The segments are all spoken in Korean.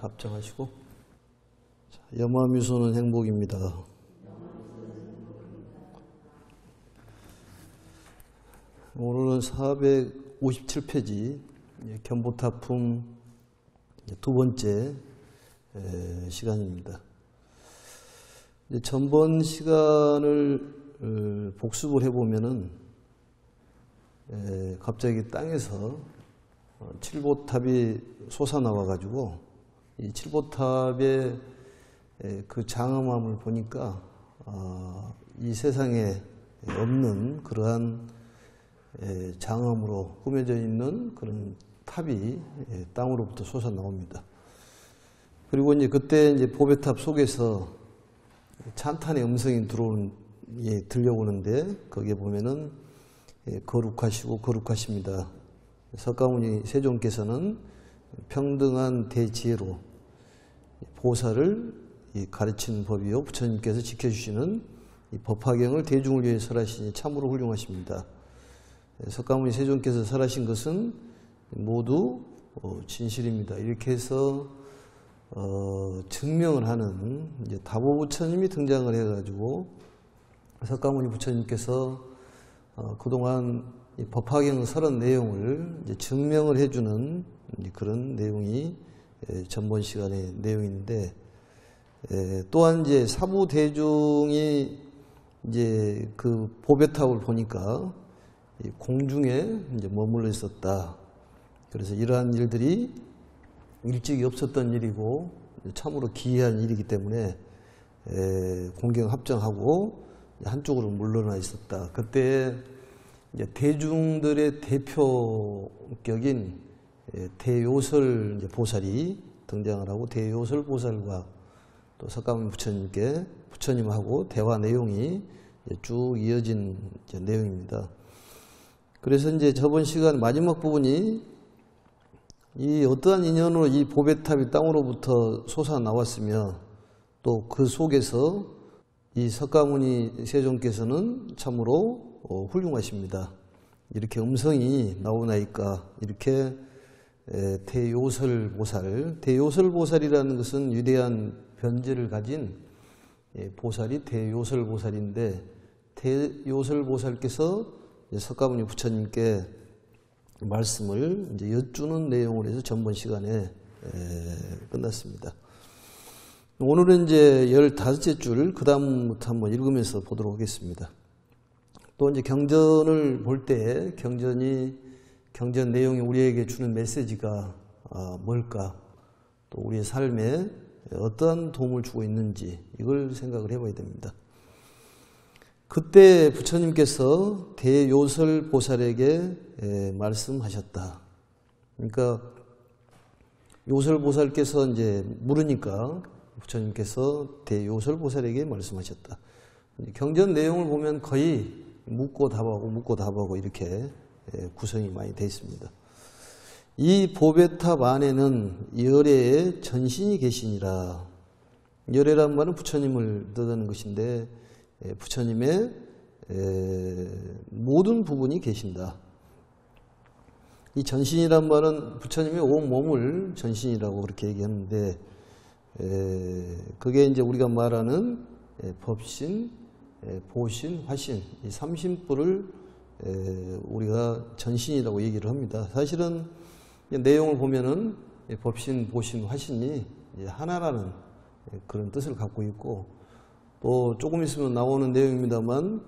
합장하시고. 염화미소는 행복입니다. 오늘은 457페이지 견보타품 두 번째 시간입니다. 전번 시간을 복습을 해보면은 갑자기 땅에서 칠보탑이 솟아나와 가지고 이 칠보탑의 그 장엄함을 보니까 이 세상에 없는 그러한 장엄으로 꾸며져 있는 그런 탑이 땅으로부터 솟아나옵니다. 그리고 이제 그때 이제 보배탑 속에서 찬탄의 음성이 들려오는데 거기에 보면은 거룩하시고 거룩하십니다. 석가모니 세존께서는 평등한 대지혜로 보살을 가르치는 법이요 부처님께서 지켜주시는 이 법화경을 대중을 위해 설하시니 참으로 훌륭하십니다. 석가모니 세존께서 설하신 것은 모두 진실입니다. 이렇게 해서 증명을 하는 이제 다보 부처님이 등장을 해가지고 석가모니 부처님께서 그동안 이 법화경 설한 내용을 이제 증명을 해주는 그런 내용이 전번 시간의 내용인데, 또한 이제 사부 대중이 이제 그 보배탑을 보니까 공중에 이제 머물러 있었다. 그래서 이러한 일들이 일찍이 없었던 일이고 참으로 기이한 일이기 때문에 공경 합정하고 한쪽으로 물러나 있었다. 그때 이제 대중들의 대표격인 대요설 이제 보살이 등장을 하고 대요설 보살과 또 석가모니 부처님하고 대화 내용이 쭉 이어진 내용입니다. 그래서 이제 저번 시간 마지막 부분이 이 어떠한 인연으로 이 보배탑이 땅으로부터 솟아나왔으며 또 그 속에서 이 석가모니 세존께서는 참으로 훌륭하십니다. 이렇게 음성이 나오나이까 이렇게 대요설 보살이라는 것은 위대한 변제를 가진 보살이 대요설 보살인데, 대요설 보살께서 석가모니 부처님께 말씀을 이제 여쭈는 내용으로 해서 전번 시간에 끝났습니다. 오늘은 이제 15째 줄 그 다음부터 한번 읽으면서 보도록 하겠습니다. 또 이제 경전을 볼 때 경전 내용이 우리에게 주는 메시지가 뭘까, 또 우리의 삶에 어떠한 도움을 주고 있는지 이걸 생각을 해봐야 됩니다. 그때 부처님께서 대요설 보살에게 말씀하셨다. 그러니까 요설 보살께서 이제 물으니까 부처님께서 대요설 보살에게 말씀하셨다. 경전 내용을 보면 거의 묻고 답하고 이렇게 구성이 많이 되어 있습니다. 이 보배탑 안에는 열애의 전신이 계시니라. 열애란 말은 부처님을 뜻하는 것인데 부처님의 모든 부분이 계신다. 이 전신이란 말은 부처님의 온 몸을 전신이라고 그렇게 얘기하는데, 그게 이제 우리가 말하는 법신, 보신, 화신, 이 삼신부를 우리가 전신이라고 얘기를 합니다. 사실은 내용을 보면은 법신, 보신, 화신이 하나라는 그런 뜻을 갖고 있고, 또 조금 있으면 나오는 내용입니다만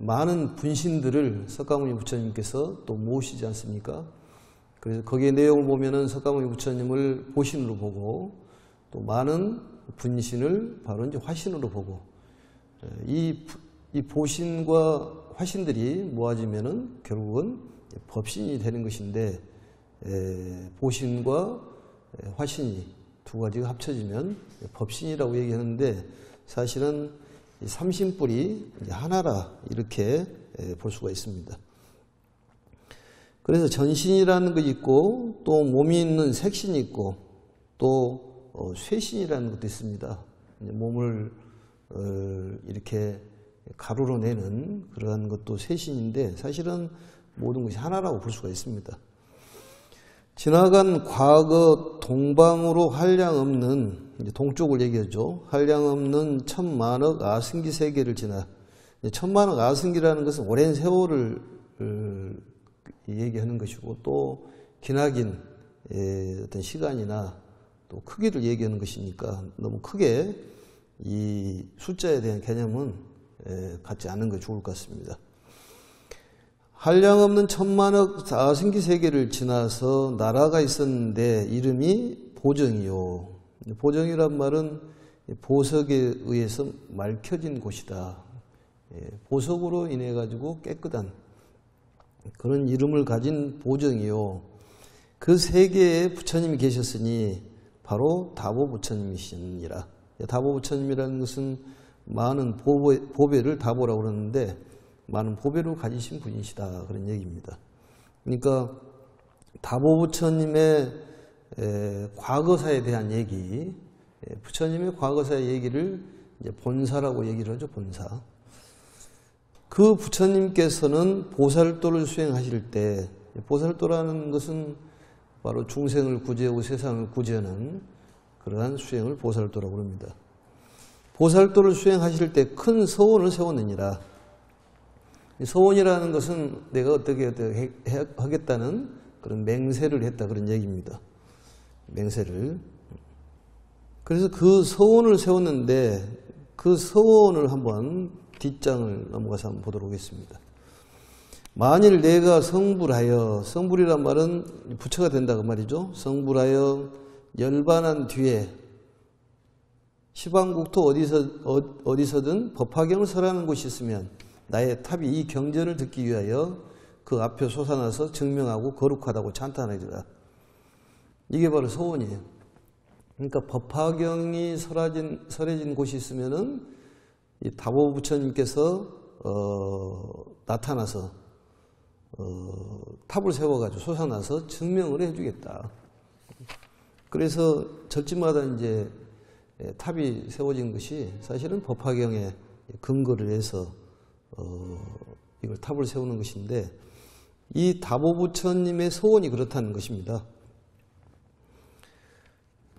많은 분신들을 석가모니 부처님께서 또 모으시지 않습니까? 그래서 거기에 내용을 보면은 석가모니 부처님을 보신으로 보고 또 많은 분신을 바로 이제 화신으로 보고, 이 보신과 화신들이 모아지면은 결국은 법신이 되는 것인데, 보신과 화신이 두 가지가 합쳐지면 법신이라고 얘기하는데, 사실은 이 삼신뿔이 하나라 이렇게 볼 수가 있습니다. 그래서 전신이라는 것이 있고 또 몸이 있는 색신이 있고 또 쇠신이라는 것도 있습니다. 몸을 이렇게 가루로 내는 그러한 것도 쇠신인데 사실은 모든 것이 하나라고 볼 수가 있습니다. 지나간 과거 동방으로 한량 없는, 이제 동쪽을 얘기하죠. 한량 없는 천만억 아승기 세계를 지나. 천만억 아승기라는 것은 오랜 세월을 얘기하는 것이고, 또 기나긴 어떤 시간이나 또 크기를 얘기하는 것이니까 너무 크게 이 숫자에 대한 개념은 갖지 않는 게 좋을 것 같습니다. 한량 없는 천만억 아승기 세계를 지나서 나라가 있었는데 이름이 보정이요. 보정이란 말은 보석에 의해서 맑혀진 곳이다. 보석으로 인해 가지고 깨끗한 그런 이름을 가진 보정이요. 그 세계에 부처님이 계셨으니 바로 다보 부처님이시니라. 다보 부처님이라는 것은 많은 보배를 다보라고 그러는데 많은 보배를 가지신 분이시다, 그런 얘기입니다. 그러니까 다보 부처님의 과거사에 대한 얘기, 부처님의 과거사의 얘기를 이제 본사라고 얘기를 하죠. 본사. 그 부처님께서는 보살도를 수행하실 때, 보살도라는 것은 바로 중생을 구제하고 세상을 구제하는 그러한 수행을 보살도라고 합니다. 보살도를 수행하실 때 큰 서원을 세웠느니라. 서원이라는 것은 내가 어떻게 하겠다는 그런 맹세를 했다, 그런 얘기입니다. 맹세를. 그래서 그 서원을 세웠는데 그 서원을 한번 뒷장을 넘어가서 한번 보도록 하겠습니다. 만일 내가 성불하여, 성불이란 말은 부처가 된다 그 말이죠. 성불하여 열반한 뒤에 시방국토 어디서든 법화경을 설하는 곳이 있으면 나의 탑이 이 경전을 듣기 위하여 그 앞에 솟아나서 증명하고 거룩하다고 찬탄하리라. 이게 바로 서원이에요. 그러니까 법화경이 설해진 곳이 있으면은 이 다보 부처님께서 나타나서 탑을 세워가지고 솟아나서 증명을 해주겠다. 그래서 절지마다 이제 탑이 세워진 것이 사실은 법화경에 근거를 해서 이걸 탑을 세우는 것인데, 이 다보 부처님의 서원이 그렇다는 것입니다.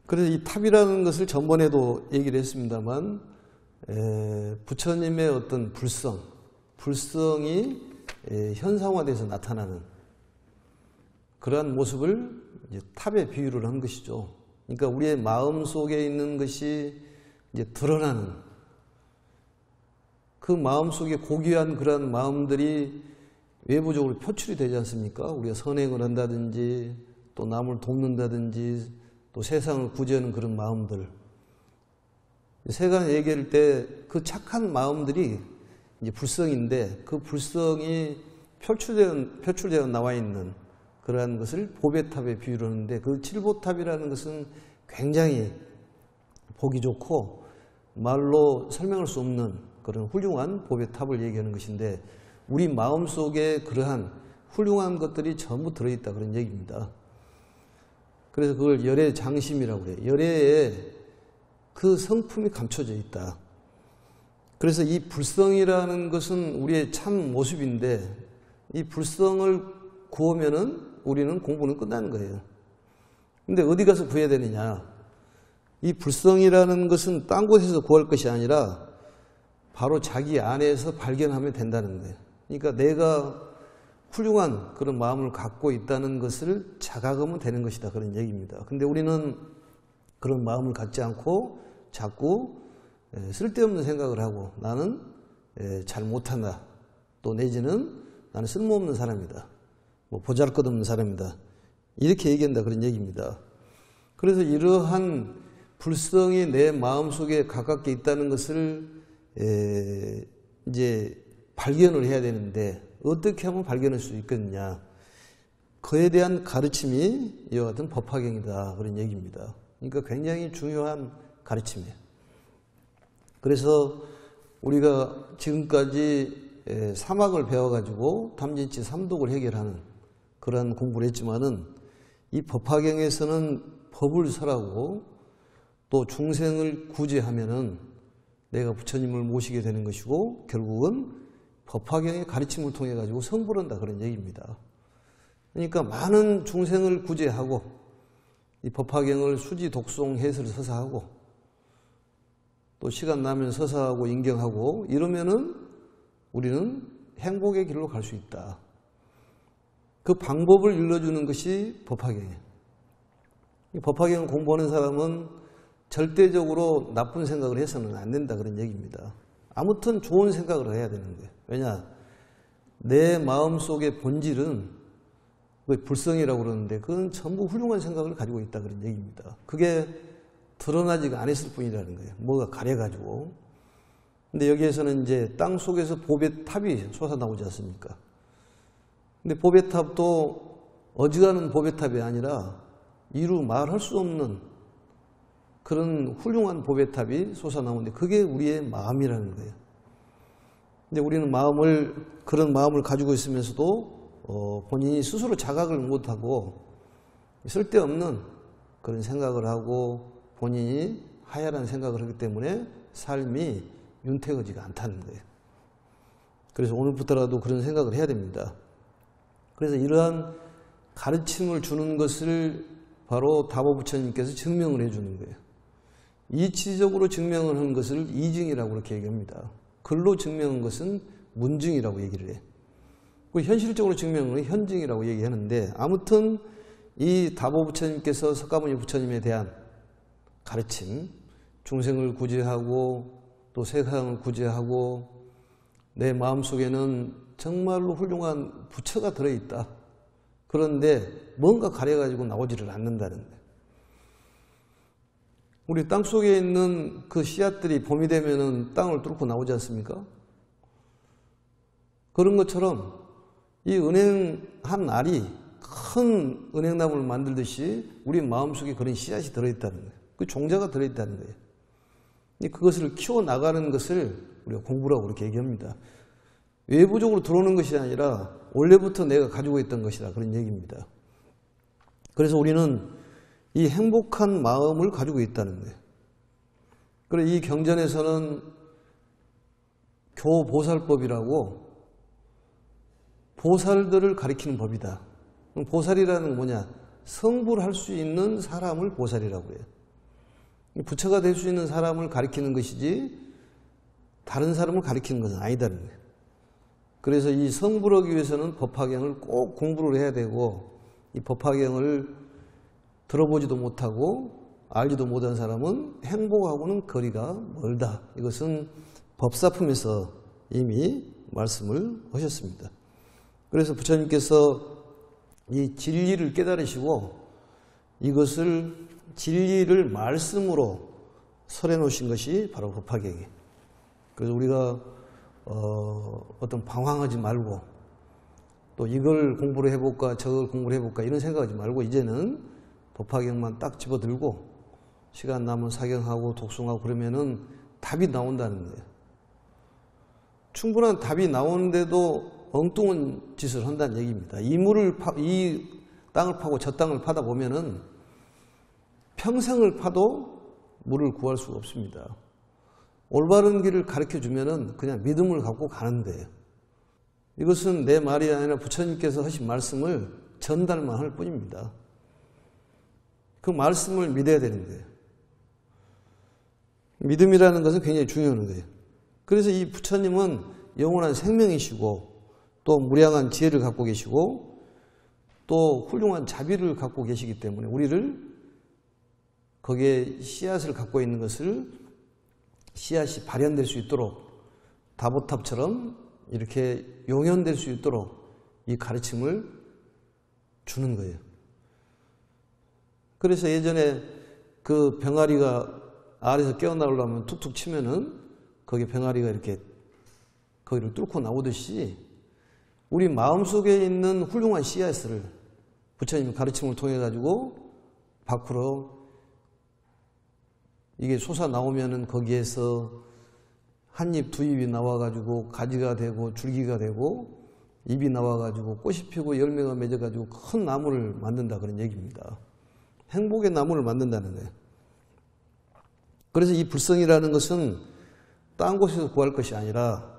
그래서 이 탑이라는 것을 전번에도 얘기를 했습니다만, 부처님의 어떤 불성이 현상화돼서 나타나는 그러한 모습을 이제 탑에 비유를 한 것이죠. 그러니까 우리의 마음 속에 있는 것이 이제 드러나는, 그 마음 속에 고귀한 그러한 마음들이 외부적으로 표출이 되지 않습니까? 우리가 선행을 한다든지 또 남을 돕는다든지 또 세상을 구제하는 그런 마음들. 세간 얘기할 때 그 착한 마음들이 이제 불성인데, 그 불성이 표출되어 나와 있는 그러한 것을 보배탑에 비유를 하는데, 그 칠보탑이라는 것은 굉장히 보기 좋고 말로 설명할 수 없는 그런 훌륭한 보배탑을 얘기하는 것인데, 우리 마음속에 그러한 훌륭한 것들이 전부 들어있다, 그런 얘기입니다. 그래서 그걸 열의 장심이라고 해요. 열의에 그 성품이 감춰져 있다. 그래서 이 불성이라는 것은 우리의 참 모습인데, 이 불성을 구하면은 우리는 공부는 끝나는 거예요. 근데 어디 가서 구해야 되느냐? 이 불성이라는 것은 딴 곳에서 구할 것이 아니라 바로 자기 안에서 발견하면 된다는 거예요. 그러니까 내가 훌륭한 그런 마음을 갖고 있다는 것을 자각하면 되는 것이다, 그런 얘기입니다. 근데 우리는 그런 마음을 갖지 않고 자꾸 쓸데없는 생각을 하고, 나는 잘 못한다, 또 내지는 나는 쓸모없는 사람이다, 뭐 보잘것없는 사람이다, 이렇게 얘기한다, 그런 얘기입니다. 그래서 이러한 불성이 내 마음속에 가깝게 있다는 것을 이제 발견을 해야 되는데, 어떻게 하면 발견할 수 있겠느냐? 그에 대한 가르침이 이와 같은 법화경이다, 그런 얘기입니다. 그러니까 굉장히 중요한 가르침이에요. 그래서 우리가 지금까지 사막을 배워가지고 탐진치 삼독을 해결하는 그런 공부를 했지만은, 이 법화경에서는 법을 설하고 또 중생을 구제하면은 내가 부처님을 모시게 되는 것이고, 결국은 법화경의 가르침을 통해 가지고 성불한다, 그런 얘기입니다. 그러니까 많은 중생을 구제하고 이 법화경을 수지 독송 해설 서사하고 또 시간 나면 서사하고 인경하고 이러면은 우리는 행복의 길로 갈 수 있다. 그 방법을 일러주는 것이 법화경이에요. 이 법화경 공부하는 사람은 절대적으로 나쁜 생각을 해서는 안 된다 그런 얘기입니다. 아무튼 좋은 생각을 해야 되는 거예요. 왜냐? 내 마음속의 본질은 불성이라고 그러는데 그건 전부 훌륭한 생각을 가지고 있다 그런 얘기입니다. 그게 드러나지가 않았을 뿐이라는 거예요. 뭐가 가려가지고. 근데 여기에서는 이제 땅 속에서 보배 탑이 솟아나오지 않습니까? 근데 보배 탑도 어지간한 보배 탑이 아니라 이루 말할 수 없는 그런 훌륭한 보배 탑이 솟아나오는데 그게 우리의 마음이라는 거예요. 근데 우리는 그런 마음을 가지고 있으면서도 본인이 스스로 자각을 못하고 쓸데없는 그런 생각을 하고 본인이 하야란 생각을 하기 때문에 삶이 윤택하지가 않다는 거예요. 그래서 오늘부터라도 그런 생각을 해야 됩니다. 그래서 이러한 가르침을 주는 것을 바로 다보 부처님께서 증명을 해주는 거예요. 이치적으로 증명을 하는 것을 이증이라고 그렇게 얘기합니다. 글로 증명한 것은 문증이라고 얘기를 해요. 현실적으로 증명은 현증이라고 얘기하는데 아무튼 이 다보 부처님께서 석가모니 부처님에 대한 가르침, 중생을 구제하고 또 세상을 구제하고 내 마음속에는 정말로 훌륭한 부처가 들어있다. 그런데 뭔가 가려가지고 나오지를 않는다는 거예요. 우리 땅속에 있는 그 씨앗들이 봄이 되면은 땅을 뚫고 나오지 않습니까? 그런 것처럼 이 은행 한 알이 큰 은행나무를 만들듯이 우리 마음속에 그런 씨앗이 들어있다는 거예요. 그 종자가 들어있다는 거예요. 그것을 키워나가는 것을 우리가 공부라고 그렇게 얘기합니다. 외부적으로 들어오는 것이 아니라 원래부터 내가 가지고 있던 것이다 그런 얘기입니다. 그래서 우리는 이 행복한 마음을 가지고 있다는 거예요. 그래서 이 경전에서는 교보살법이라고 보살들을 가리키는 법이다. 보살이라는 건 뭐냐? 성불할 수 있는 사람을 보살이라고 해요. 부처가 될 수 있는 사람을 가리키는 것이지 다른 사람을 가리키는 것은 아니다는 거예요. 그래서 이 성불하기 위해서는 법화경을 꼭 공부를 해야 되고 이 법화경을 들어보지도 못하고 알지도 못한 사람은 행복하고는 거리가 멀다. 이것은 법사품에서 이미 말씀을 하셨습니다. 그래서 부처님께서 이 진리를 깨달으시고 이것을 진리를 말씀으로 설해 놓으신 것이 바로 법화경이에요. 그래서 우리가 어떤 방황하지 말고 또 이걸 공부를 해볼까 저걸 공부를 해볼까 이런 생각하지 말고 이제는 법화경만 딱 집어들고 시간 남은 사경하고 독송하고 그러면은 답이 나온다는 거예요. 충분한 답이 나오는데도 엉뚱한 짓을 한다는 얘기입니다. 이 땅을 파고 저 땅을 파다 보면은 평생을 파도 물을 구할 수가 없습니다. 올바른 길을 가르쳐 주면은 그냥 믿음을 갖고 가는 거예요. 이것은 내 말이 아니라 부처님께서 하신 말씀을 전달만 할 뿐입니다. 그 말씀을 믿어야 되는 거예요. 믿음이라는 것은 굉장히 중요한 거예요. 그래서 이 부처님은 영원한 생명이시고 또 무량한 지혜를 갖고 계시고 또 훌륭한 자비를 갖고 계시기 때문에 우리를 거기에 씨앗을 갖고 있는 것을 씨앗이 발현될 수 있도록 다보탑처럼 이렇게 용현될 수 있도록 이 가르침을 주는 거예요. 그래서 예전에 그 병아리가 알에서 깨어나오려면 툭툭 치면은 거기 병아리가 이렇게 거기를 뚫고 나오듯이 우리 마음속에 있는 훌륭한 씨앗을 부처님의 가르침을 통해 가지고 밖으로 이게 솟아 나오면은 거기에서 한 입, 두 입이 나와가지고 가지가 되고 줄기가 되고 잎이 나와가지고 꽃이 피고 열매가 맺어가지고 큰 나무를 만든다 그런 얘기입니다. 행복의 나무를 만든다는 거예요. 그래서 이 불성이라는 것은 딴 곳에서 구할 것이 아니라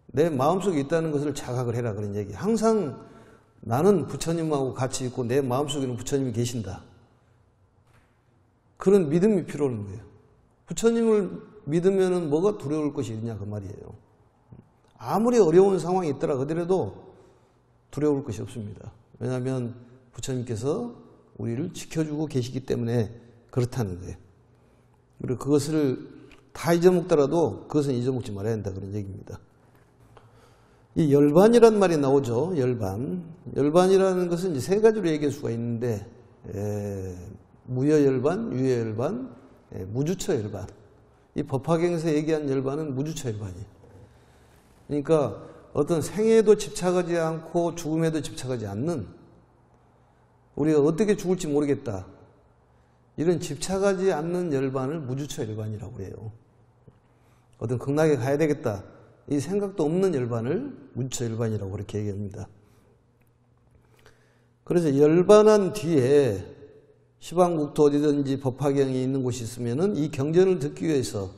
내 마음속에 있다는 것을 자각을 해라 그런 얘기예요. 항상 나는 부처님하고 같이 있고 내 마음속에는 부처님이 계신다. 그런 믿음이 필요한 거예요. 부처님을 믿으면 뭐가 두려울 것이 있냐 그 말이에요. 아무리 어려운 상황이 있더라 하더라도 두려울 것이 없습니다. 왜냐하면 부처님께서 우리를 지켜주고 계시기 때문에 그렇다는 거예요. 그리고 그것을 다 잊어먹더라도 그것은 잊어먹지 말아야 한다 그런 얘기입니다. 이 열반이란 말이 나오죠. 열반. 열반이라는 것은 이제 세 가지로 얘기할 수가 있는데 무여열반, 유여열반, 무주처열반. 이 법화경에서 얘기한 열반은 무주처열반이에요. 그러니까 어떤 생애에도 집착하지 않고 죽음에도 집착하지 않는, 우리가 어떻게 죽을지 모르겠다, 이런 집착하지 않는 열반을 무주처열반이라고 해요. 어떤 극락에 가야 되겠다, 이 생각도 없는 열반을 무주처열반이라고 그렇게 얘기합니다. 그래서 열반한 뒤에 시방국토 어디든지 법화경이 있는 곳이 있으면은 이 경전을 듣기 위해서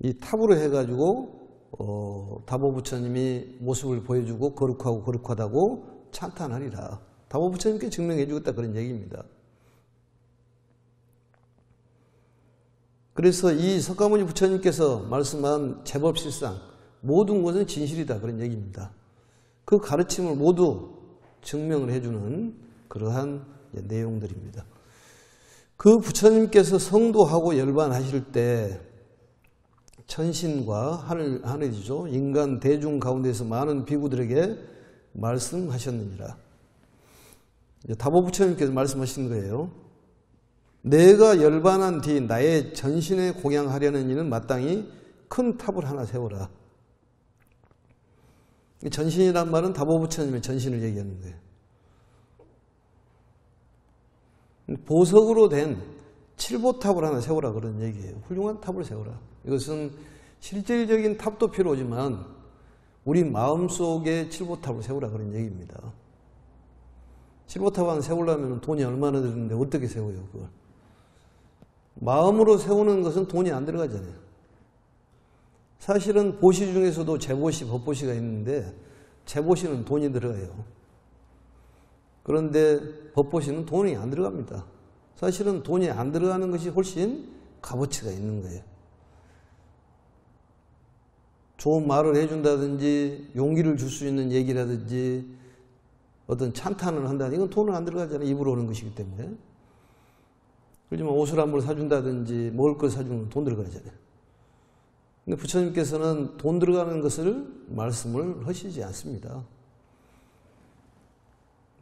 이 탑으로 해가지고 다보부처님이 모습을 보여주고 거룩하고 거룩하다고 찬탄하리라. 다보부처님께 증명해 주겠다 그런 얘기입니다. 그래서 이 석가모니 부처님께서 말씀한 제법실상 모든 것은 진실이다 그런 얘기입니다. 그 가르침을 모두 증명을 해주는 그러한 내용들입니다. 그 부처님께서 성도하고 열반하실 때 천신과 하늘이죠. 인간 대중 가운데서 많은 비구들에게 말씀하셨느니라. 다보부처님께서 말씀하신 거예요. 내가 열반한 뒤 나의 전신에 공양하려는 이는 마땅히 큰 탑을 하나 세워라. 전신이란 말은 다보부처님의 전신을 얘기하는 거예요. 보석으로 된 칠보탑을 하나 세우라 그런 얘기예요. 훌륭한 탑을 세우라. 이것은 실질적인 탑도 필요하지만 우리 마음속에 칠보탑을 세우라 그런 얘기입니다. 칠보탑 하나 세우려면 돈이 얼마나 드는데 어떻게 세워요 그걸? 마음으로 세우는 것은 돈이 안 들어가잖아요. 사실은 보시 중에서도 재보시, 법보시가 있는데 재보시는 돈이 들어가요. 그런데 법보시는 돈이 안 들어갑니다. 사실은 돈이 안 들어가는 것이 훨씬 값어치가 있는 거예요. 좋은 말을 해준다든지 용기를 줄 수 있는 얘기라든지 어떤 찬탄을 한다든지 이건 돈은 안 들어가잖아요. 입으로 오는 것이기 때문에. 그렇지만 옷을 한 벌 사준다든지 먹을 걸 사주는 건 돈 들어가잖아요. 근데 부처님께서는 돈 들어가는 것을 말씀을 하시지 않습니다.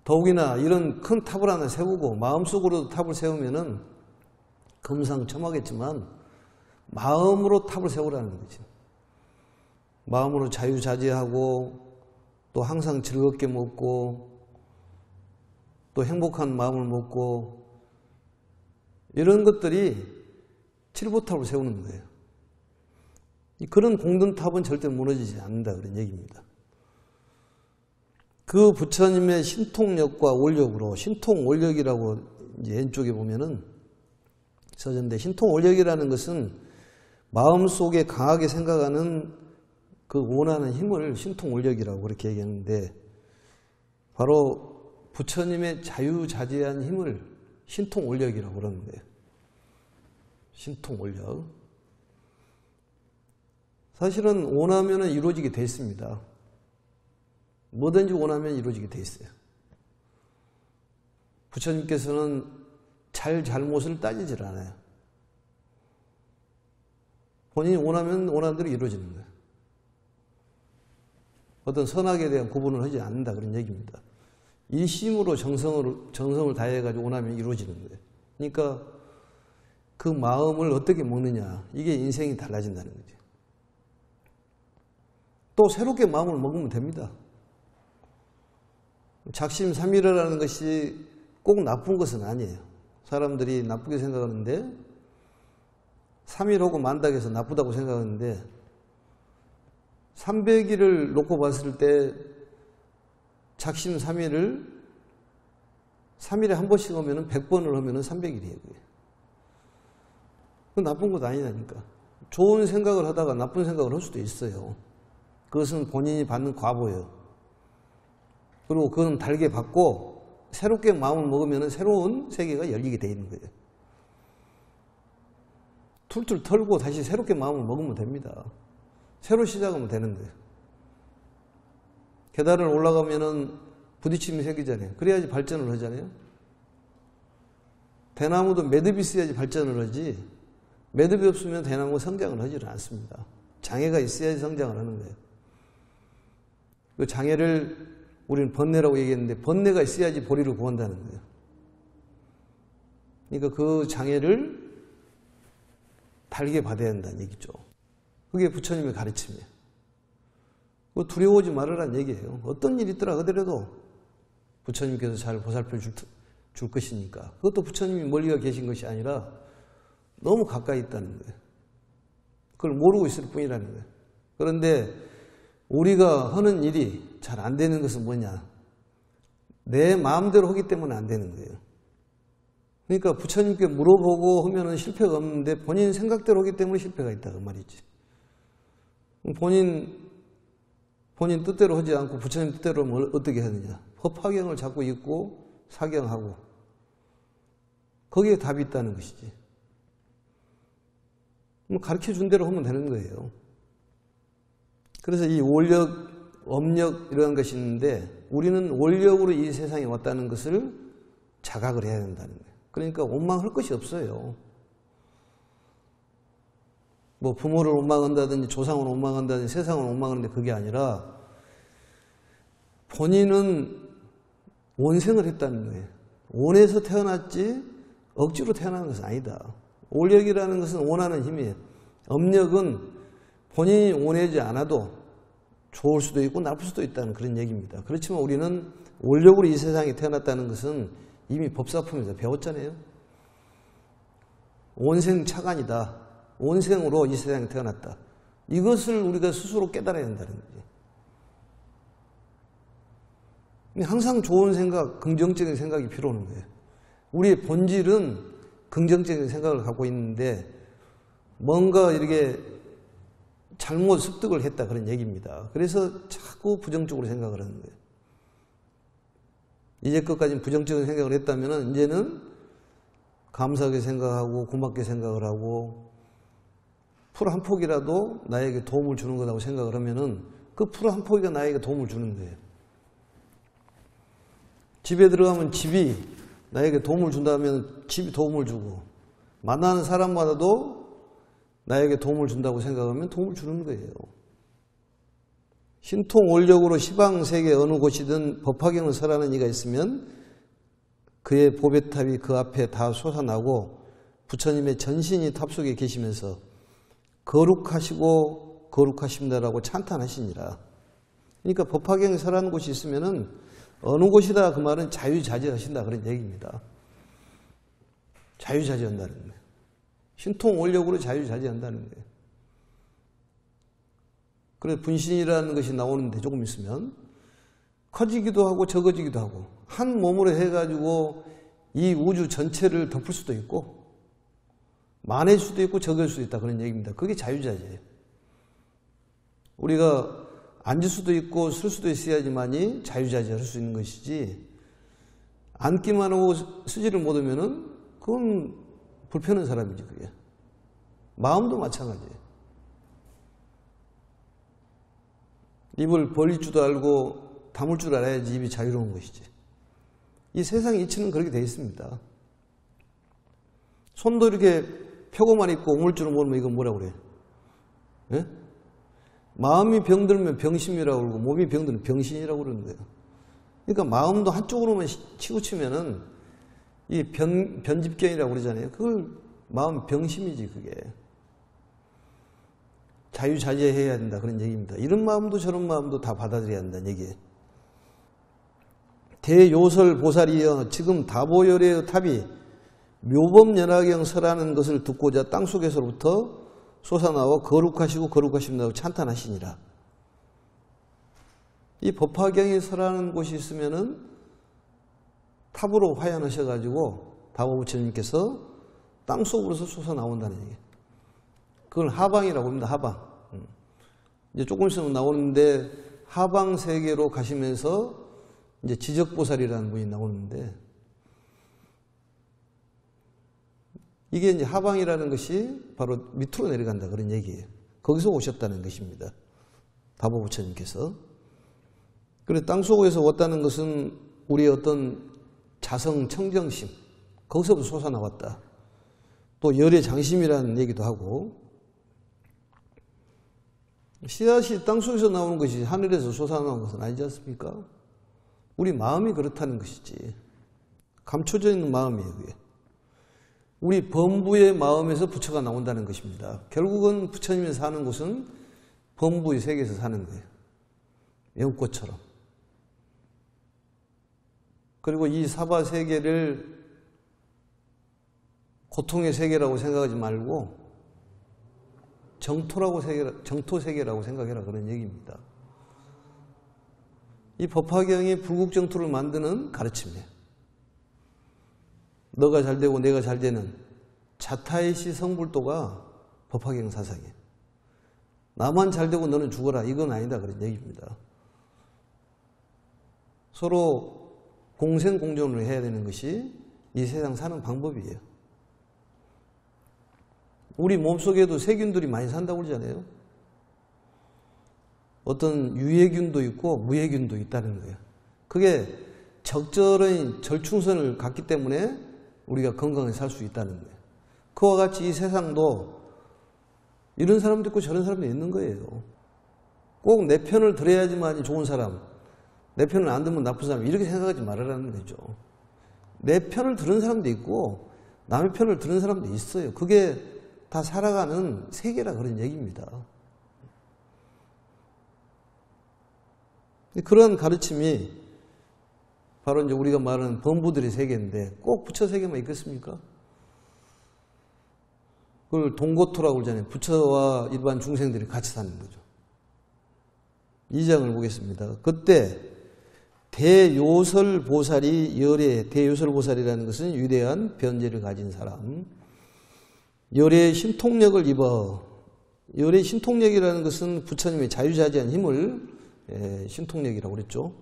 더욱이나 이런 큰 탑을 하나 세우고 마음속으로도 탑을 세우면은 금상첨화겠지만 마음으로 탑을 세우라는 거죠. 마음으로 자유자재하고 또 항상 즐겁게 먹고 또 행복한 마음을 먹고 이런 것들이 칠보탑을 세우는 거예요. 그런 공든탑은 절대 무너지지 않는다 그런 얘기입니다. 그 부처님의 신통력과 올력으로, 신통올력이라고 이제 왼쪽에 보면은 써졌는데, 신통올력이라는 것은 마음속에 강하게 생각하는 그 원하는 힘을 신통올력이라고 그렇게 얘기하는데, 바로 부처님의 자유자재한 힘을 신통올력이라고 그러는 거예요. 신통올력. 사실은 원하면 이루어지게 돼 있습니다. 뭐든지 원하면 이루어지게 돼 있어요. 부처님께서는 잘못을 따지질 않아요. 본인이 원하면 원하는 대로 이루어지는 거예요. 어떤 선악에 대한 구분을 하지 않는다 그런 얘기입니다. 일심으로 정성을 다해가지고 원하면 이루어지는 거예요. 그러니까 그 마음을 어떻게 먹느냐, 이게 인생이 달라진다는 거죠. 또 새롭게 마음을 먹으면 됩니다. 작심삼일이라는 것이 꼭 나쁜 것은 아니에요. 사람들이 나쁘게 생각하는데, 삼일하고 만닥에서 나쁘다고 생각하는데, 300일을 놓고 봤을 때 작심삼일을 3일에 한 번씩 하면 100번을 하면 300일이에요. 그건 나쁜 것 아니라니까. 좋은 생각을 하다가 나쁜 생각을 할 수도 있어요. 그것은 본인이 받는 과보예요. 그리고 그건 달게 받고 새롭게 마음을 먹으면 새로운 세계가 열리게 돼 있는 거예요. 툴툴 털고 다시 새롭게 마음을 먹으면 됩니다. 새로 시작하면 되는 거예요. 계단을 올라가면은 부딪힘이 생기잖아요. 그래야지 발전을 하잖아요. 대나무도 매듭이 있어야지 발전을 하지, 매듭이 없으면 대나무 성장을 하지는 않습니다. 장애가 있어야지 성장을 하는 거예요. 그 장애를 우리는 번뇌라고 얘기했는데, 번뇌가 있어야지 보리를 구한다는 거예요. 그러니까 그 장애를 달게 받아야 한다는 얘기죠. 그게 부처님의 가르침이에요. 두려워하지 말으라는 얘기예요. 어떤 일이 있더라 하더라도 부처님께서 잘 보살펴 줄 것이니까. 그것도 부처님이 멀리가 계신 것이 아니라 너무 가까이 있다는 거예요. 그걸 모르고 있을 뿐이라는 거예요. 그런데 우리가 하는 일이 잘 안 되는 것은 뭐냐? 내 마음대로 하기 때문에 안 되는 거예요. 그러니까 부처님께 물어보고 하면은 실패가 없는데 본인 생각대로 하기 때문에 실패가 있다 그 말이지. 본인 뜻대로 하지 않고 부처님 뜻대로 하면 어떻게 하느냐? 법화경을 잡고 있고 사경하고 거기에 답이 있다는 것이지. 가르쳐준 대로 하면 되는 거예요. 그래서 이 원력, 업력 이런 것이 있는데 우리는 원력으로 이 세상에 왔다는 것을 자각을 해야 된다는 거예요. 그러니까 원망할 것이 없어요. 뭐 부모를 원망한다든지 조상을 원망한다든지 세상을 원망하는데 그게 아니라 본인은 원생을 했다는 거예요. 원해서 태어났지 억지로 태어난 것은 아니다. 원력이라는 것은 원하는 힘이에요. 업력은 본인이 원하지 않아도 좋을 수도 있고 나쁠 수도 있다는 그런 얘기입니다. 그렇지만 우리는 원력으로 이 세상에 태어났다는 것은 이미 법사품에서 배웠잖아요. 원생차관이다. 원생으로 이 세상에 태어났다. 이것을 우리가 스스로 깨달아야 한다는 거지. 항상 좋은 생각, 긍정적인 생각이 필요한 거예요. 우리의 본질은 긍정적인 생각을 갖고 있는데 뭔가 이렇게 잘못 습득을 했다 그런 얘기입니다. 그래서 자꾸 부정적으로 생각을 하는 거예요. 이제껏까지 부정적인 생각을 했다면 이제는 감사하게 생각하고 고맙게 생각을 하고 풀 한 폭이라도 나에게 도움을 주는 거라고 생각을 하면은 그 풀 한 폭이가 나에게 도움을 주는 거예요. 집에 들어가면 집이 나에게 도움을 준다면 집이 도움을 주고 만나는 사람마다도 나에게 도움을 준다고 생각하면 도움을 주는 거예요. 신통 원력으로 시방세계 어느 곳이든 법화경을 설하는 이가 있으면 그의 보배탑이 그 앞에 다 솟아나고 부처님의 전신이 탑 속에 계시면서 거룩하시고 거룩하십니다라고 찬탄하시니라. 그러니까 법화경을 설하는 곳이 있으면은 어느 곳이다 그 말은 자유자재하신다 그런 얘기입니다. 자유자재한다는 거예요. 신통 원력으로 자유자재한다는 거예요. 그래서 분신이라는 것이 나오는데 조금 있으면 커지기도 하고 적어지기도 하고 한 몸으로 해가지고 이 우주 전체를 덮을 수도 있고 많을 수도 있고 적을 수도 있다 그런 얘기입니다. 그게 자유자재예요. 우리가 앉을 수도 있고 쓸 수도 있어야지만이 자유자재할 수 있는 것이지 앉기만 하고 쓰지를 못하면은 그건 불편한 사람이지 그게. 마음도 마찬가지예요. 입을 벌릴 줄도 알고 다물 줄 알아야지 입이 자유로운 것이지. 이 세상 이치는 그렇게 되어 있습니다. 손도 이렇게 펴고만 있고 오물 줄을 모르면 이건 뭐라고 그래요? 예? 마음이 병들면 병심이라고 그러고 몸이 병들면 병신이라고 그러는 거예요. 그러니까 마음도 한쪽으로만 치우치면은 이 변집견이라고 그러잖아요. 그걸 마음 병심이지 그게. 자유자재해야 된다 그런 얘기입니다. 이런 마음도 저런 마음도 다 받아들여야 한다는 얘기예요. 대요설 보살이여 지금 다보열의 탑이 묘법연화경 설하는 것을 듣고자 땅속에서부터 솟아나와 거룩하시고 거룩하십니다고 찬탄하시니라. 이 법화경이 설하는 곳이 있으면은 탑으로 화연하셔가지고 다보부처님께서 땅속으로서 솟아나온다는 얘기예요. 그걸 하방이라고 합니다. 하방. 이제 조금 있으면 나오는데 하방 세계로 가시면서 이제 지적보살이라는 분이 나오는데, 이게 이제 하방이라는 것이 바로 밑으로 내려간다 그런 얘기예요. 거기서 오셨다는 것입니다. 다보 부처님께서. 그래서 땅속에서 왔다는 것은 우리의 어떤 자성 청정심, 거기서부터 솟아나왔다. 또 열의 장심이라는 얘기도 하고, 씨앗이 땅속에서 나오는 것이 하늘에서 솟아나온 것은 아니지 않습니까? 우리 마음이 그렇다는 것이지. 감춰져 있는 마음이에요, 그게. 우리 범부의 마음에서 부처가 나온다는 것입니다. 결국은 부처님이 사는 곳은 범부의 세계에서 사는 거예요. 연꽃처럼. 그리고 이 사바 세계를 고통의 세계라고 생각하지 말고 정토 세계라고 생각해라 그런 얘기입니다. 이 법화경이 불국정토를 만드는 가르침이에요. 너가 잘 되고 내가 잘 되는 자타의시 성불도가 법화경 사상이에요. 나만 잘 되고 너는 죽어라, 이건 아니다 그런 얘기입니다. 서로 공생공존을 해야 되는 것이 이 세상 사는 방법이에요. 우리 몸속에도 세균들이 많이 산다고 그러잖아요. 어떤 유해균도 있고 무해균도 있다는 거예요. 그게 적절한 절충선을 갖기 때문에 우리가 건강하게 살 수 있다는 거예요. 그와 같이 이 세상도 이런 사람도 있고 저런 사람도 있는 거예요. 꼭 내 편을 들어야지만 좋은 사람, 내 편을 안 들면 나쁜 사람, 이렇게 생각하지 말아라는 거죠. 내 편을 들은 사람도 있고 남의 편을 들은 사람도 있어요. 그게 다 살아가는 세계라 그런 얘기입니다. 그런 가르침이 바로 이제 우리가 말하는 범부들의 세계인데 꼭 부처 세계만 있겠습니까? 그걸 동고토라고 그러잖아요. 부처와 일반 중생들이 같이 사는 거죠. 2장을 보겠습니다. 그때 대요설보살이 열의, 대요설보살이라는 것은 위대한 변제를 가진 사람, 열의 신통력을 입어, 열의 신통력이라는 것은 부처님의 자유자재한 힘을 신통력이라고 그랬죠.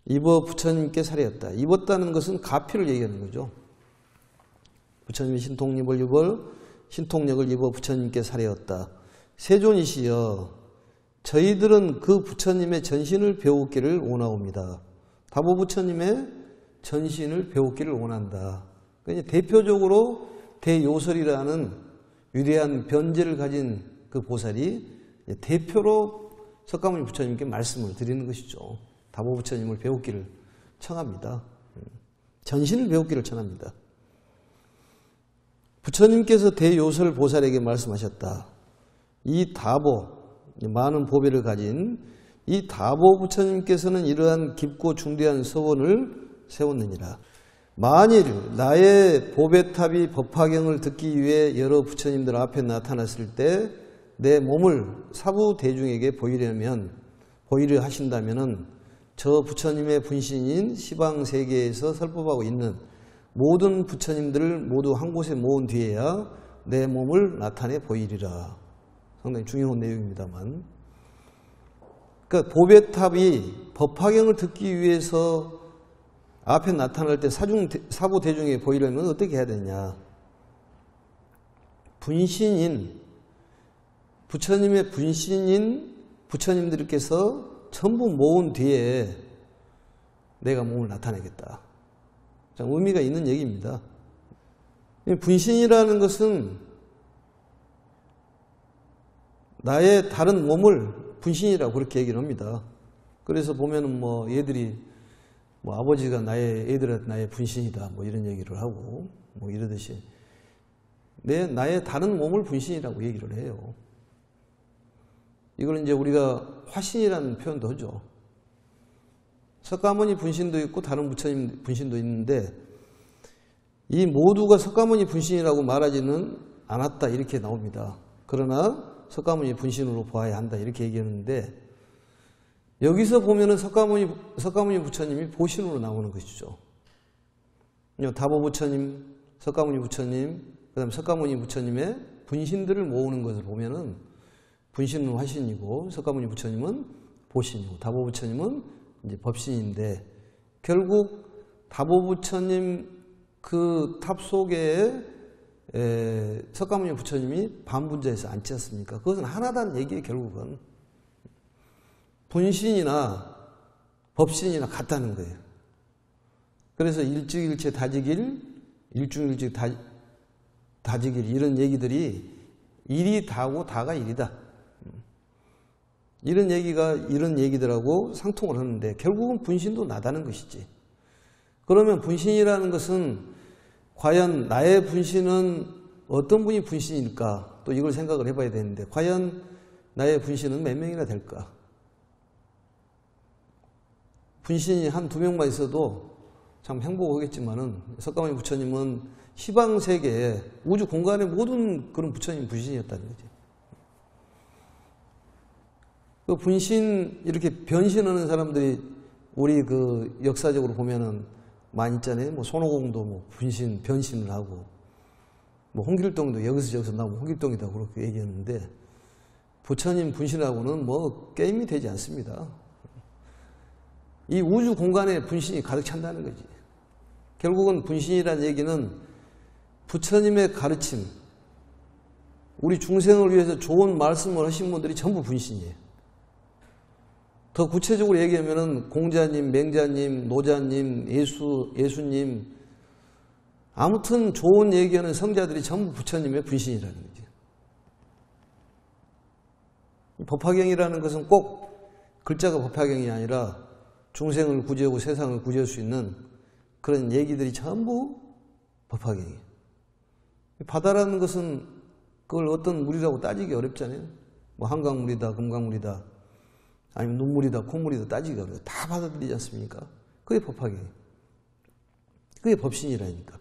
입어 부처님께 살해했다. 입었다는 것은 가피를 얘기하는 거죠. 부처님의 신통력을 입어 부처님께 살해했다. 세존이시여, 저희들은 그 부처님의 전신을 배우기를 원하옵니다. 다보 부처님의 전신을 배우기를 원한다. 그러니까 대표적으로 대요설이라는 위대한 변제를 가진 그 보살이 대표로 석가모니 부처님께 말씀을 드리는 것이죠. 다보 부처님을 배우기를 청합니다. 전신을 배우기를 청합니다. 부처님께서 대요설 보살에게 말씀하셨다. 이 다보, 많은 보배를 가진 이 다보 부처님께서는 이러한 깊고 중대한 서원을 세웠느니라. 만일 나의 보배탑이 법화경을 듣기 위해 여러 부처님들 앞에 나타났을 때 내 몸을 사부 대중에게 보이려 하신다면은 저 부처님의 분신인 시방세계에서 설법하고 있는 모든 부처님들을 모두 한 곳에 모은 뒤에야 내 몸을 나타내 보이리라. 상당히 중요한 내용입니다만, 그러니까 보배탑이 법화경을 듣기 위해서 앞에 나타날 때 사부 대중에게 보이려면 어떻게 해야 되냐? 분신인, 부처님의 분신인 부처님들께서 전부 모은 뒤에 내가 몸을 나타내겠다. 참 의미가 있는 얘기입니다. 분신이라는 것은 나의 다른 몸을 분신이라고 그렇게 얘기를 합니다. 그래서 보면은 얘들이 아버지가 애들한테 나의 분신이다 이런 얘기를 하고 이러듯이 나의 다른 몸을 분신이라고 얘기를 해요. 이걸 이제 우리가 화신이라는 표현도 하죠. 석가모니 분신도 있고 다른 부처님 분신도 있는데 이 모두가 석가모니 분신이라고 말하지는 않았다 이렇게 나옵니다. 그러나 석가모니 분신으로 보아야 한다 이렇게 얘기하는데 여기서 보면은 석가모니 부처님이 보신으로 나오는 것이죠. 다보 부처님, 석가모니 부처님, 그 다음 석가모니 부처님의 분신들을 모으는 것을 보면은 분신은 화신이고 석가모니 부처님은 보신이고 다보 부처님은 이제 법신인데 결국 다보부처님 그 탑 속에 석가모니 부처님이 반분자에서 앉지 않습니까? 그것은 하나다는 얘기예요. 결국은 분신이나 법신이나 같다는 거예요. 그래서 일증일체 다지길, 일중일체 다지길 이런 얘기들이 일이 다고 다가 일이다. 이런 얘기들하고 상통을 하는데 결국은 분신도 나다는 것이지. 그러면 분신이라는 것은 과연 나의 분신은 어떤 분이 분신일까? 또 이걸 생각을 해봐야 되는데 과연 나의 분신은 몇 명이나 될까? 분신이 한 2명만 있어도 참 행복하겠지만은 석가모니 부처님은 시방세계에 우주 공간의 모든 그런 부처님 분신이었다는 거지. 그 분신 이렇게 변신하는 사람들이 우리 그 역사적으로 보면은 많이 있잖아요. 뭐 손오공도 뭐 분신 변신을 하고 뭐 홍길동도 여기서 저기서 나오면 홍길동이다 그렇게 얘기했는데 부처님 분신하고는 뭐 게임이 되지 않습니다. 이 우주 공간에 분신이 가득 찬다는 거지. 결국은 분신이라는 얘기는 부처님의 가르침, 우리 중생을 위해서 좋은 말씀을 하신 분들이 전부 분신이에요. 더 구체적으로 얘기하면은 공자님, 맹자님, 노자님, 예수님, 아무튼 좋은 얘기하는 성자들이 전부 부처님의 분신이라는 거죠. 법화경이라는 것은 꼭 글자가 법화경이 아니라 중생을 구제하고 세상을 구제할 수 있는 그런 얘기들이 전부 법화경이에요. 바다라는 것은 그걸 어떤 물이라고 따지기 어렵잖아요. 뭐 한강물이다, 금강물이다, 아니면 눈물이다, 콧물이다 따지기가 어려워요. 다 받아들이지 않습니까? 그게 법화경이에요. 그게 법신이라니까.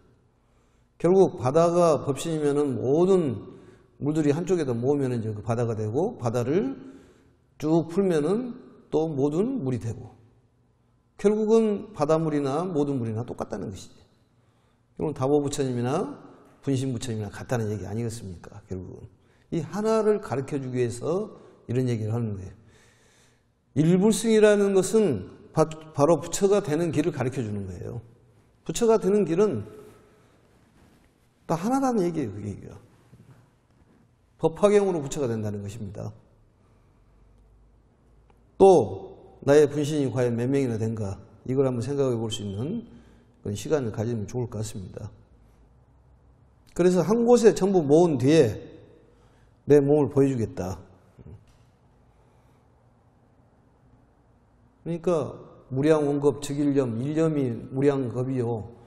결국 바다가 법신이면은 모든 물들이 한쪽에다 모으면 이제 그 바다가 되고 바다를 쭉 풀면은 또 모든 물이 되고 결국은 바닷물이나 모든 물이나 똑같다는 것이지. 결국은 다보부처님이나 분신부처님이나 같다는 얘기 아니겠습니까? 결국은 이 하나를 가르쳐주기 위해서 이런 얘기를 하는 거예요. 일불승이라는 것은 바로 부처가 되는 길을 가르쳐주는 거예요. 부처가 되는 길은 다 하나라는 얘기예요. 그 얘기가. 법화경으로 부처가 된다는 것입니다. 또 나의 분신이 과연 몇 명이나 된가 이걸 한번 생각해 볼 수 있는 그런 시간을 가지면 좋을 것 같습니다. 그래서 한 곳에 전부 모은 뒤에 내 몸을 보여주겠다. 그러니까 무량원겁 즉일념, 일념이 무량겁이요.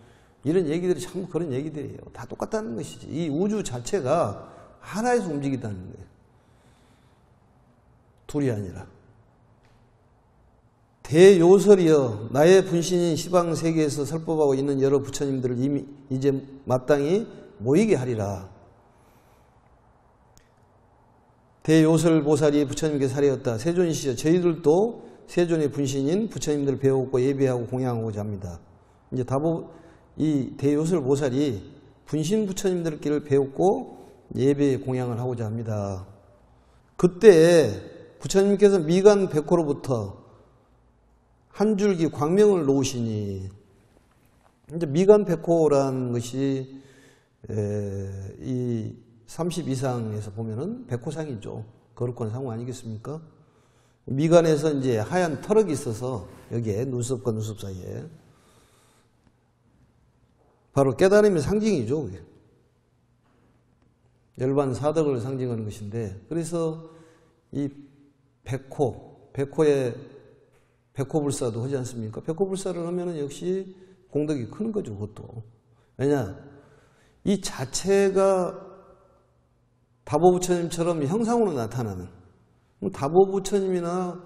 이런 얘기들이 참 그런 얘기들이에요. 다 똑같다는 것이지. 이 우주 자체가 하나에서 움직인다는 거예요. 둘이 아니라. 대요설이여 나의 분신인 시방세계에서 설법하고 있는 여러 부처님들을 이미 이제 마땅히 모이게 하리라. 대요설 보살이 부처님께서 하리었다. 세존이시여 저희들도 세존의 분신인 부처님들을 배우고 예배하고 공양하고자 합니다. 이제 이 대요설 보살이 분신 부처님들끼리 배웠고 예배 공양을 하고자 합니다. 그때 부처님께서 미간 백호로부터 한 줄기 광명을 놓으시니 이제 미간 백호라는 것이 이 32상에서 보면은 백호상이죠. 거룩한 상호 아니겠습니까? 미간에서 이제 하얀 터럭이 있어서 여기에 눈썹과 눈썹 사이에 바로 깨달음의 상징이죠. 그게. 열반 사덕을 상징하는 것인데 그래서 이 백호의 백호불사도 하지 않습니까? 백호불사를 하면은 역시 공덕이 큰 거죠. 그것도. 왜냐? 이 자체가 다보부처님처럼 형상으로 나타나는 다보부처님이나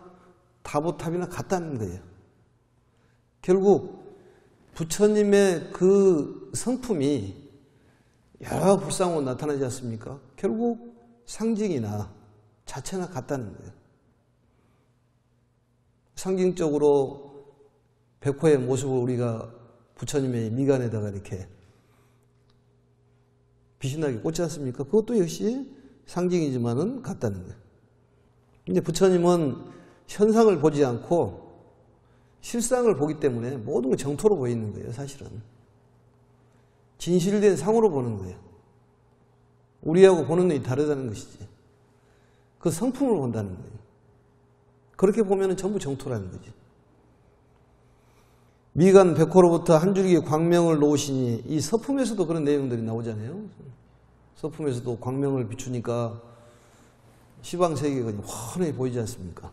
다보탑이나 같다는 거예요. 결국 부처님의 그 성품이 여러 불상으로 나타나지 않습니까? 결국 상징이나 자체나 같다는 거예요. 상징적으로 백호의 모습을 우리가 부처님의 미간에다가 이렇게 빛이 나게 꽂지 않습니까? 그것도 역시 상징이지만은 같다는 거예요. 근데 부처님은 현상을 보지 않고 실상을 보기 때문에 모든 게 정토로 보이는 거예요. 사실은 진실된 상으로 보는 거예요. 우리하고 보는 눈이 다르다는 것이지. 그 성품을 본다는 거예요. 그렇게 보면 전부 정토라는 거지. 미간 백호로부터 한 줄기 광명을 놓으시니, 이 서품에서도 그런 내용들이 나오잖아요. 서품에서도 광명을 비추니까 시방세계가 환하게 보이지 않습니까?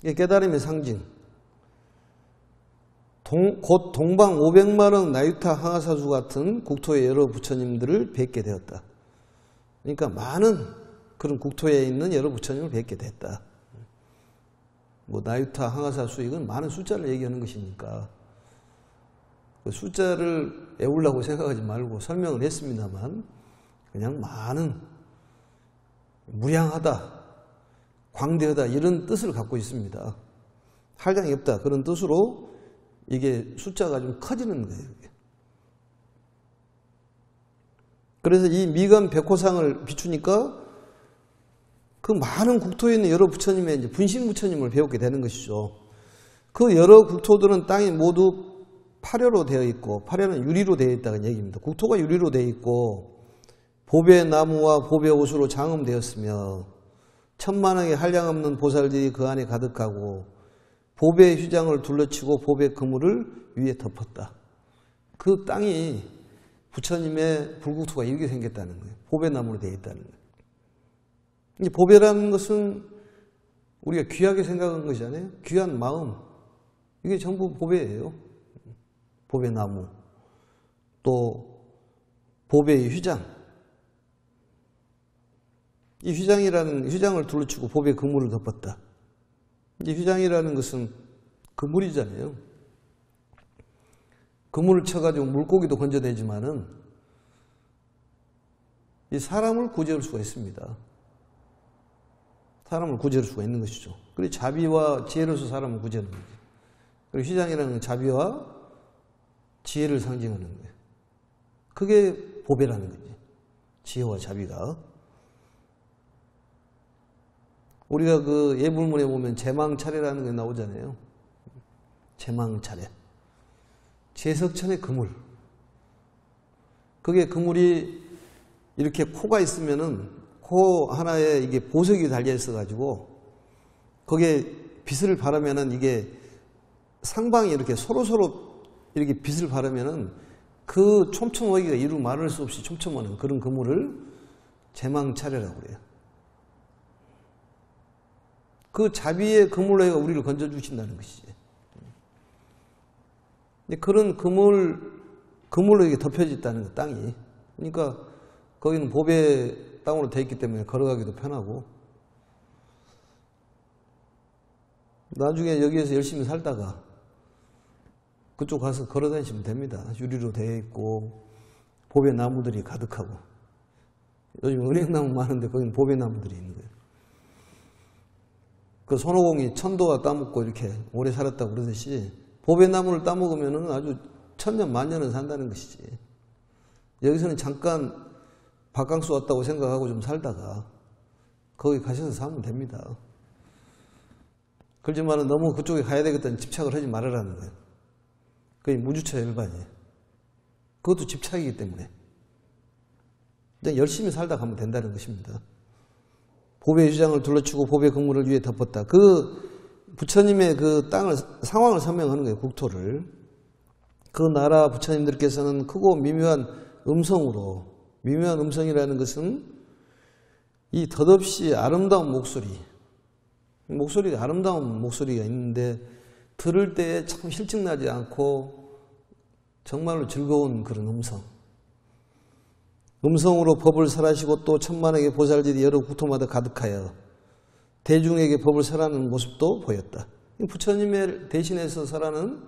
이게 깨달음의 상징. 곧 동방 500만원 나유타 항아사주 같은 국토의 여러 부처님들을 뵙게 되었다. 그러니까 많은 그런 국토에 있는 여러 부처님을 뵙게 됐다. 뭐 나유타 항아사수 이건 많은 숫자를 얘기하는 것이니까 그 숫자를 애우려고 생각하지 말고 설명을 했습니다만, 그냥 많은, 무량하다, 광대하다 이런 뜻을 갖고 있습니다. 한량이 없다 그런 뜻으로 이게 숫자가 좀 커지는 거예요. 그래서 이 미간 백호상을 비추니까 그 많은 국토에 있는 여러 부처님의 이제 분신 부처님을 배우게 되는 것이죠. 그 여러 국토들은 땅이 모두 파료로 되어 있고, 파료는 유리로 되어 있다는 얘기입니다. 국토가 유리로 되어 있고 보배 나무와 보배 옷으로 장엄되었으며 천만억의 한량없는 보살들이 그 안에 가득하고 보배 휘장을 둘러치고 보배 그물을 위에 덮었다. 그 땅이 부처님의 불국토가 이렇게 생겼다는 거예요. 보배나무로 되어 있다는 거예요. 이 보배라는 것은 우리가 귀하게 생각한 것이잖아요. 귀한 마음. 이게 전부 보배예요. 보배나무. 또 보배의 휘장. 이 휘장을 둘러치고 보배 그물을 덮었다. 이 휘장이라는 것은 그물이잖아요. 그물을 쳐가지고 물고기도 건져내지만은 이 사람을 구제할 수가 있습니다. 사람을 구제할 수가 있는 것이죠. 그리고 자비와 지혜로서 사람을 구제하는 거죠. 그리고 휘장이라는 건 자비와 지혜를 상징하는 거예요. 그게 보배라는 거지. 지혜와 자비가. 우리가 그 예불문에 보면 제망차례라는 게 나오잖아요. 제망차례. 제석천의 그물. 그게 그물이 이렇게 코가 있으면은 코 하나에 이게 보석이 달려 있어가지고 거기에 빛을 바르면은 이게 상방이 이렇게 서로서로 이렇게 빛을 바르면은 그 촘촘하기가 이루 말할 수 없이 촘촘한 그런 그물을 제망차례라고 그래요. 그 자비의 그물로 해가 우리를 건져주신다는 것이지. 그런 그물로 이게 덮여졌다는 거, 땅이. 그러니까 거기는 보배 땅으로 되어 있기 때문에 걸어가기도 편하고, 나중에 여기에서 열심히 살다가 그쪽 가서 걸어 다니시면 됩니다. 유리로 되어 있고 보배 나무들이 가득하고, 요즘 은행나무 많은데 거기는 보배 나무들이 있는 거예요. 그 손오공이 천도가 따먹고 이렇게 오래 살았다고 그러듯이 보배나무를 따먹으면 아주 천년 만년은 산다는 것이지. 여기서는 잠깐 바캉스 왔다고 생각하고 좀 살다가 거기 가셔서 사면 됩니다. 그렇지만 너무 그쪽에 가야 되겠다는 집착을 하지 말으라는 거예요. 그게 무주차 일반이에요. 그것도 집착이기 때문에 그냥 열심히 살다 가면 된다는 것입니다. 보배 휘장을 둘러치고 보배 그물을 위에 덮었다. 그 부처님의 그 땅을, 상황을 설명하는 거예요. 국토를. 그 나라 부처님들께서는 크고 미묘한 음성으로, 미묘한 음성이라는 것은 이 덧없이 아름다운 목소리가 아름다운 목소리가 있는데 들을 때에 참 실증나지 않고 정말로 즐거운 그런 음성으로 법을 설하시고 또 천만에게 보살들이 여러 국토마다 가득하여 대중에게 법을 설하는 모습도 보였다. 부처님의 대신해서 설하는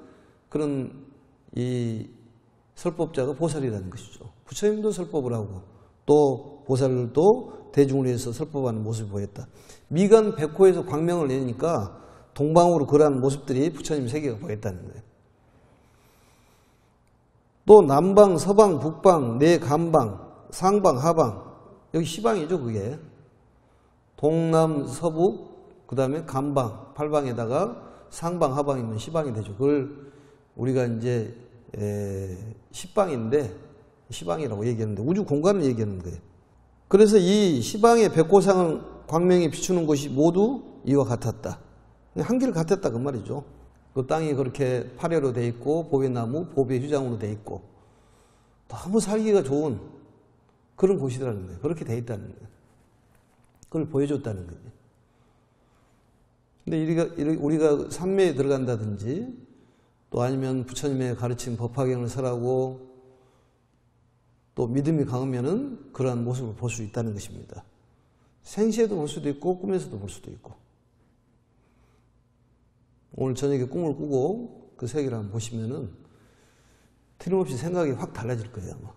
그런 이 설법자가 보살이라는 것이죠. 부처님도 설법을 하고 또 보살들도 대중을 위해서 설법하는 모습을 보였다. 미간 백호에서 광명을 내니까 동방으로 그러한 모습들이 부처님 세계가 보였다는 거예요. 또 남방, 서방, 북방, 내간방, 상방, 하방, 여기 시방이죠. 그게 동남, 서북, 그 다음에 간방, 팔방에다가 상방, 하방이면 시방이 되죠. 그걸 우리가 이제 시방인데, 시방이라고 얘기하는데 우주 공간을 얘기하는 거예요. 그래서 이 시방의 백고상을 광명이 비추는 것이 모두 이와 같았다. 한결 같았다 그 말이죠. 그 땅이 그렇게 파래로 돼 있고 보배나무, 보배휴장으로 돼 있고 너무 살기가 좋은 그런 곳이라는 거예요. 그렇게 돼 있다는 거예요. 그걸 보여줬다는 거예요. 근데 우리가 산매에 들어간다든지 또 아니면 부처님의 가르친 법화경을 설하고 또 믿음이 강하면은 그러한 모습을 볼 수 있다는 것입니다. 생시에도 볼 수도 있고 꿈에서도 볼 수도 있고. 오늘 저녁에 꿈을 꾸고 그 세계를 한번 보시면은 틀림없이 생각이 확 달라질 거예요, 아마.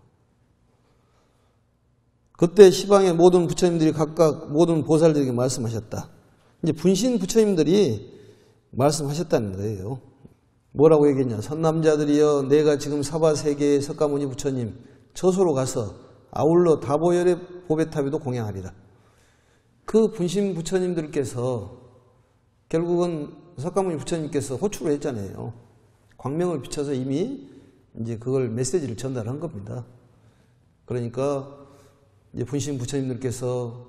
그때 시방의 모든 부처님들이 각각 모든 보살들에게 말씀하셨다. 이제 분신 부처님들이 말씀하셨다는 거예요. 뭐라고 얘기했냐. 선남자들이여, 내가 지금 사바세계의 석가모니 부처님 저소로 가서 아울러 다보열의 보배탑에도 공양하리라. 그 분신 부처님들께서 결국은 석가모니 부처님께서 호출을 했잖아요. 광명을 비춰서 이미 이제 그걸 메시지를 전달한 겁니다. 그러니까 이제 분신 부처님들께서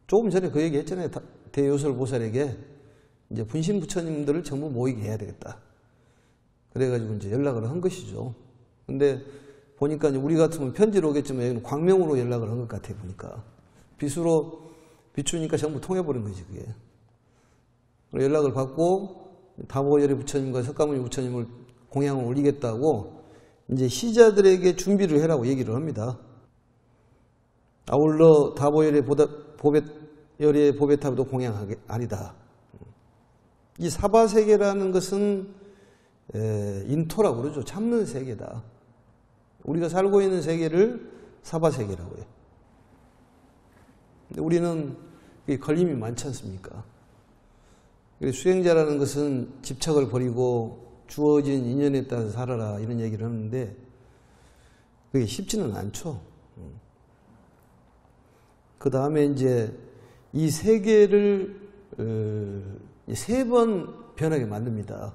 조금 전에 그 얘기 했잖아요. 대요설 보살에게 이제 분신 부처님들을 전부 모이게 해야 되겠다. 그래가지고 이제 연락을 한 것이죠. 근데 보니까 이제 우리 같으면 편지로 오겠지만 여기는 광명으로 연락을 한 것 같아요. 보니까 빗으로 비추니까 전부 통해버린 거지 그게. 연락을 받고 다보열의 부처님과 석가모니 부처님을 공양을 올리겠다고 이제 시자들에게 준비를 해라고 얘기를 합니다. 아울러 다보열의 보배탑도 공양하리다. 이 사바세계라는 것은 인토라고 그러죠. 참는 세계다. 우리가 살고 있는 세계를 사바세계라고 해요. 근데 우리는 걸림이 많지 않습니까? 수행자라는 것은 집착을 버리고 주어진 인연에 따라서 살아라 이런 얘기를 하는데 그게 쉽지는 않죠. 그 다음에 이제 이 세계를 세 번 변하게 만듭니다.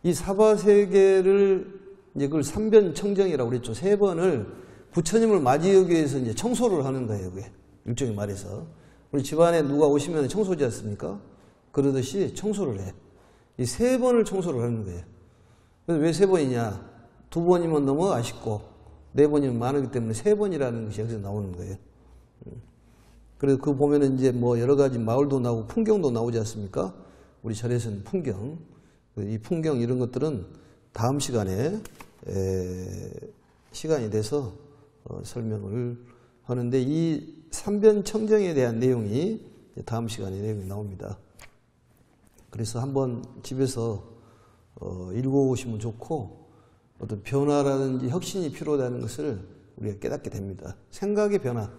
이 사바세계를 이제 그걸 삼변청정이라고 그랬죠. 세 번을 부처님을 맞이하기 위해서 이제 청소를 하는 거예요. 그게 일종의 말해서 우리 집안에 누가 오시면 청소지 않습니까? 그러듯이 청소를 해. 이 세 번을 청소를 하는 거예요. 그래서 왜 세 번이냐? 두 번이면 너무 아쉽고 네 번이면 많기 때문에 세 번이라는 것이 여기서 나오는 거예요. 그래서 그 보면은 이제 뭐 여러 가지 마을도 나오고 풍경도 나오지 않습니까? 우리 절에서는 풍경. 이 풍경 이런 것들은 다음 시간에 시간이 돼서 설명을 하는데 이 삼변청정에 대한 내용이 다음 시간에 내용이 나옵니다. 그래서 한번 집에서 읽어보시면 좋고 어떤 변화라든지 혁신이 필요하다는 것을 우리가 깨닫게 됩니다. 생각의 변화.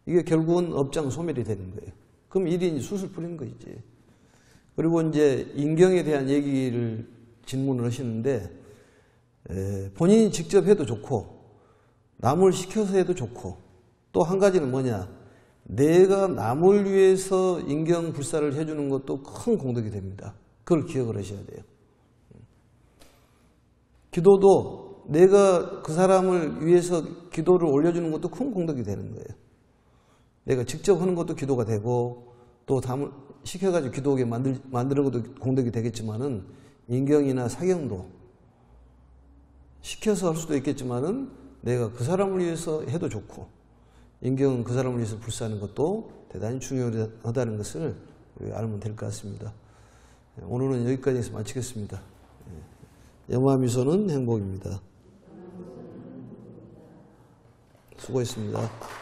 이게 결국은 업장 소멸이 되는 거예요. 그럼 일이 이제 수술 뿌리는 거지. 그리고 이제 인경에 대한 얘기를 질문을 하시는데 본인이 직접 해도 좋고 남을 시켜서 해도 좋고 또 한 가지는 뭐냐. 내가 남을 위해서 인경 불사를 해주는 것도 큰 공덕이 됩니다. 그걸 기억을 하셔야 돼요. 기도도 내가 그 사람을 위해서 기도를 올려주는 것도 큰 공덕이 되는 거예요. 내가 직접 하는 것도 기도가 되고 또 남을 시켜가지고 기도하게 만드는 것도 공덕이 되겠지만은 인경이나 사경도 시켜서 할 수도 있겠지만은 내가 그 사람을 위해서 해도 좋고 인경은 그 사람을 위해서 불사하는 것도 대단히 중요하다는 것을 알면 될 것 같습니다. 오늘은 여기까지 해서 마치겠습니다. 영화미소는 행복입니다. 수고했습니다.